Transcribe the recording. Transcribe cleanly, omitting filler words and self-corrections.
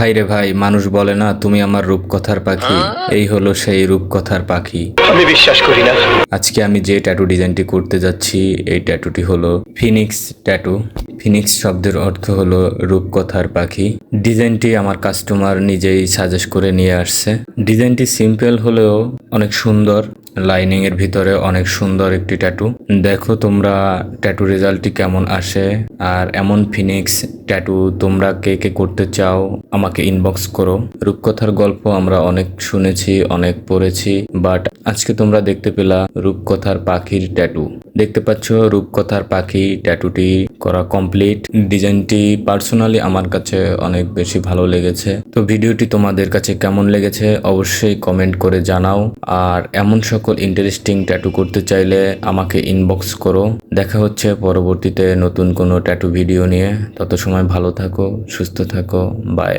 ভাই রে ভাই, মানুষ বলে না তুমি আমার রূপকথার পাখি। এই হলো সেই রূপকথার পাখি। আমি বিশ্বাস করি না। আজকে আমি যে ট্যাটু ডিজাইনটি করতে যাচ্ছি এই ট্যাটুটি হলো ফিনিক্স ট্যাটু। ফিনিক্স শব্দের অর্থ হলো রূপকথার পাখি। ডিজাইনটি আমার কাস্টমার নিজেই সাজেস্ট করে নিয়ে আসছে। ডিজাইনটি সিম্পল হলেও অনেক সুন্দর। লাইনিং এর ভিতরে অনেক সুন্দর একটি ট্যাটু। দেখো তোমরা ট্যাটু রেজাল্টটি কেমন আসে। আর এমন ফিনিক্স ট্যাটু তোমরা কে কে করতে চাও আমাকে ইনবক্স করো। রূপকথার গল্প আমরা অনেক শুনেছি, অনেক পড়েছি, বাট আজকে তোমরা দেখতে পেলা রূপকথার পাখির ট্যাটু। দেখতে পাচ্ছ রূপকথার পাখি ট্যাটুটি করা কমপ্লিট। ডিজাইনটি পার্সোনালি আমার কাছে অনেক বেশি ভালো লেগেছে। তো ভিডিওটি তোমাদের কাছে কেমন লেগেছে অবশ্যই কমেন্ট করে জানাও। আর এমন সকল ইন্টারেস্টিং ট্যাটু করতে চাইলে আমাকে ইনবক্স করো। দেখা হচ্ছে পরবর্তীতে নতুন কোনো ট্যাটু ভিডিও নিয়ে। তত সময় ভালো থাকো, সুস্থ থাকো, বাই।